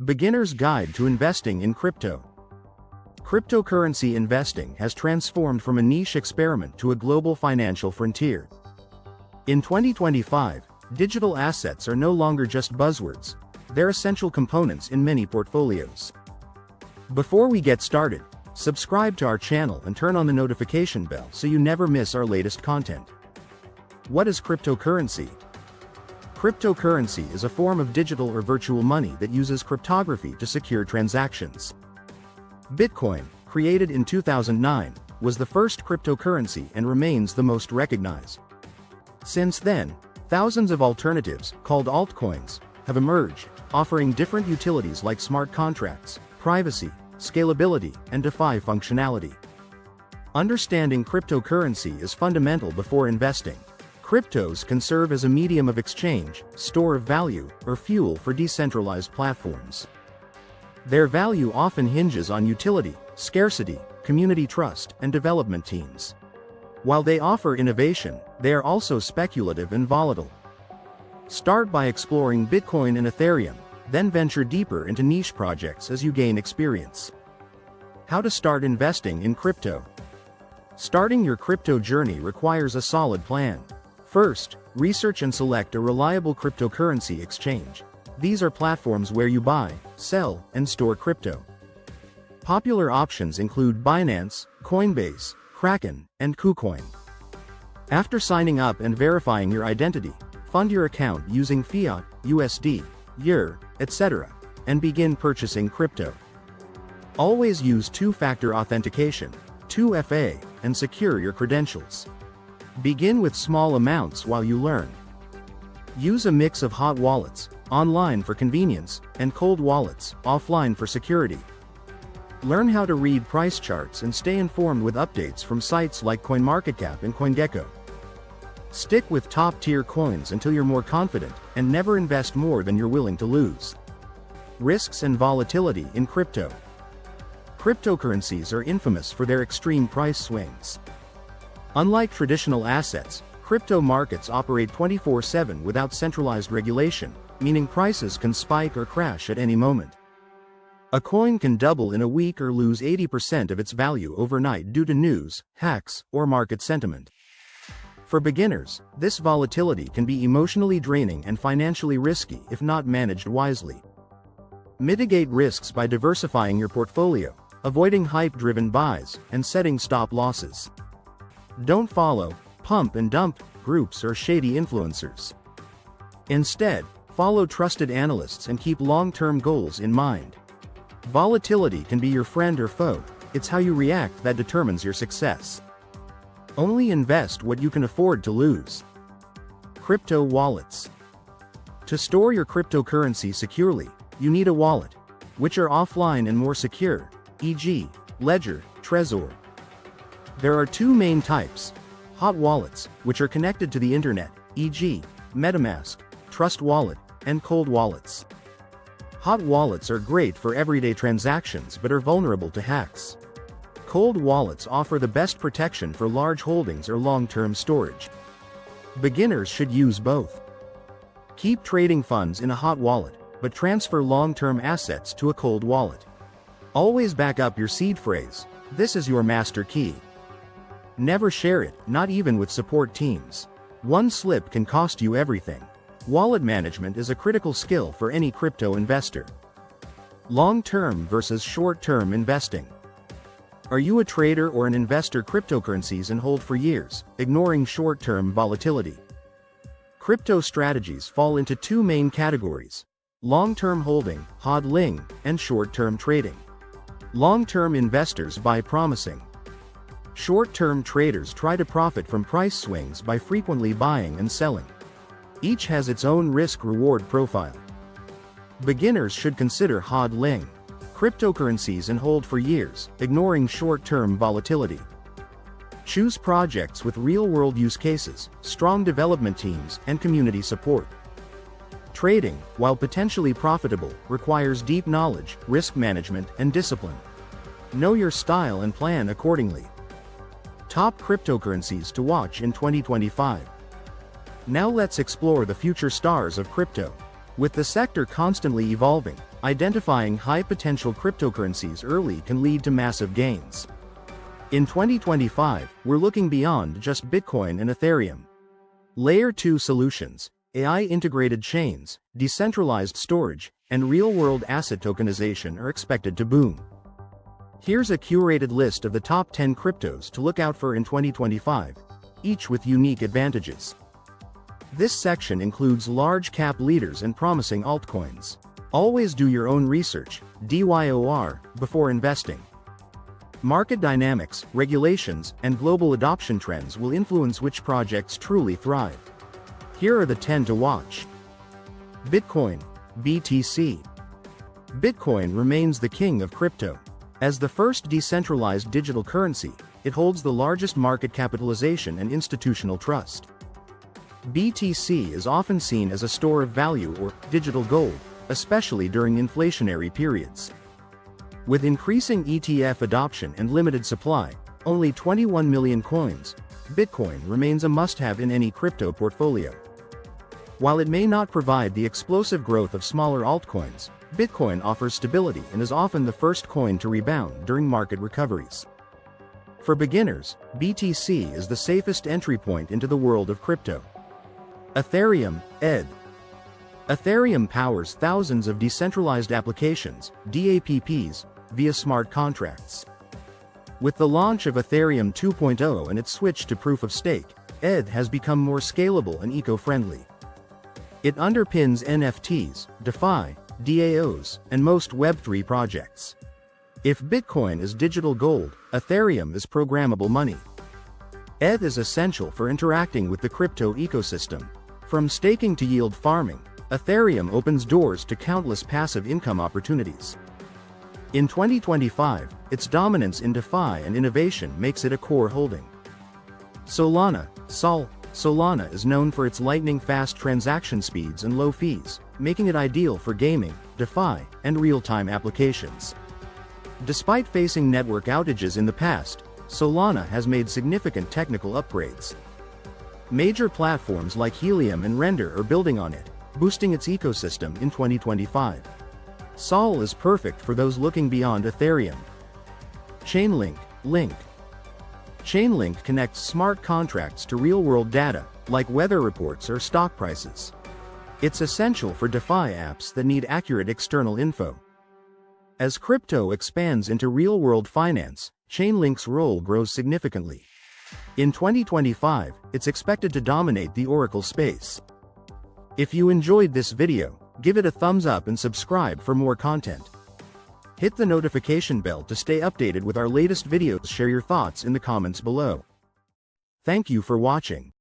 Beginner's Guide to Investing in Crypto. Cryptocurrency investing has transformed from a niche experiment to a global financial frontier. In 2025, digital assets are no longer just buzzwords, they're essential components in many portfolios. Before we get started, subscribe to our channel and turn on the notification bell so you never miss our latest content. What is cryptocurrency? Cryptocurrency is a form of digital or virtual money that uses cryptography to secure transactions. Bitcoin, created in 2009, was the first cryptocurrency and remains the most recognized. Since then, thousands of alternatives, called altcoins, have emerged, offering different utilities like smart contracts, privacy, scalability, and DeFi functionality. Understanding cryptocurrency is fundamental before investing. Cryptos can serve as a medium of exchange, store of value, or fuel for decentralized platforms. Their value often hinges on utility, scarcity, community trust, and development teams. While they offer innovation, they are also speculative and volatile. Start by exploring Bitcoin and Ethereum, then venture deeper into niche projects as you gain experience. How to start investing in crypto. Starting your crypto journey requires a solid plan. First, research and select a reliable cryptocurrency exchange. These are platforms where you buy, sell, and store crypto. Popular options include Binance, Coinbase, Kraken, and KuCoin. After signing up and verifying your identity, fund your account using fiat, USD, EUR, etc., and begin purchasing crypto. Always use two-factor authentication, 2FA, and secure your credentials. Begin with small amounts while you learn. Use a mix of hot wallets, online for convenience, and cold wallets, offline for security. Learn how to read price charts and stay informed with updates from sites like CoinMarketCap and CoinGecko. Stick with top-tier coins until you're more confident, and never invest more than you're willing to lose. Risks and volatility in crypto. Cryptocurrencies are infamous for their extreme price swings. Unlike traditional assets, crypto markets operate 24/7 without centralized regulation, meaning prices can spike or crash at any moment. A coin can double in a week or lose 80% of its value overnight due to news, hacks, or market sentiment. For beginners, this volatility can be emotionally draining and financially risky if not managed wisely. Mitigate risks by diversifying your portfolio, avoiding hype-driven buys, and setting stop losses. Don't follow pump and dump groups or shady influencers. Instead, follow trusted analysts and keep long-term goals in mind. Volatility can be your friend or foe, it's how you react that determines your success. Only invest what you can afford to lose. Crypto wallets. To store your cryptocurrency securely, you need a wallet, which are offline and more secure, e.g., Ledger, Trezor. There are two main types: hot wallets, which are connected to the internet, e.g., MetaMask, Trust Wallet, and cold wallets. Hot wallets are great for everyday transactions but are vulnerable to hacks. Cold wallets offer the best protection for large holdings or long-term storage. Beginners should use both. Keep trading funds in a hot wallet, but transfer long-term assets to a cold wallet. Always back up your seed phrase, this is your master key. Never share it, not even with support teams. One slip can cost you everything. Wallet management is a critical skill for any crypto investor. Long-term versus short-term investing. Are you a trader or an investor cryptocurrencies and hold for years, ignoring short-term volatility? Crypto strategies fall into two main categories: long-term holding, hodling, and short-term trading. Long-term investors buy promising. Short-term traders try to profit from price swings by frequently buying and selling. Each has its own risk-reward profile. Beginners should consider hodling cryptocurrencies and hold for years, ignoring short-term volatility. Choose projects with real-world use cases, strong development teams, and community support. Trading, while potentially profitable, requires deep knowledge, risk management, and discipline. Know your style and plan accordingly. Top cryptocurrencies to watch in 2025. Now let's explore the future stars of crypto. With the sector constantly evolving, Identifying high-potential cryptocurrencies early can lead to massive gains. In 2025, we're looking beyond just Bitcoin and Ethereum. Layer 2 solutions, AI-integrated chains, decentralized storage, and real-world asset tokenization are expected to boom. Here's a curated list of the top 10 cryptos to look out for in 2025, each with unique advantages. This section includes large-cap leaders and promising altcoins. Always do your own research, DYOR, before investing. Market dynamics, regulations, and global adoption trends will influence which projects truly thrive. Here are the 10 to watch. Bitcoin, BTC. Bitcoin remains the king of crypto. As the first decentralized digital currency, it holds the largest market capitalization and institutional trust. BTC is often seen as a store of value or digital gold, especially during inflationary periods. With increasing ETF adoption and limited supply, only 21 million coins, Bitcoin remains a must-have in any crypto portfolio. While it may not provide the explosive growth of smaller altcoins, Bitcoin offers stability and is often the first coin to rebound during market recoveries. For beginners, BTC is the safest entry point into the world of crypto. Ethereum, ETH. Ethereum powers thousands of decentralized applications, DApps, via smart contracts. With the launch of Ethereum 2.0 and its switch to proof-of-stake, ETH has become more scalable and eco-friendly. It underpins NFTs, DeFi, DAOs, and most Web3 projects. If Bitcoin is digital gold, Ethereum is programmable money. ETH is essential for interacting with the crypto ecosystem. From staking to yield farming, Ethereum opens doors to countless passive income opportunities. In 2025, its dominance in DeFi and innovation makes it a core holding. Solana, Solana is known for its lightning-fast transaction speeds and low fees, making it ideal for gaming, DeFi, and real-time applications. Despite facing network outages in the past, Solana has made significant technical upgrades. Major platforms like Helium and Render are building on it, boosting its ecosystem in 2025. Sol is perfect for those looking beyond Ethereum. Chainlink, Link. Chainlink connects smart contracts to real-world data, like weather reports or stock prices. It's essential for DeFi apps that need accurate external info. As crypto expands into real-world finance, Chainlink's role grows significantly. In 2025, it's expected to dominate the Oracle space. If you enjoyed this video, give it a thumbs up and subscribe for more content. Hit the notification bell to stay updated with our latest videos. Share your thoughts in the comments below. Thank you for watching.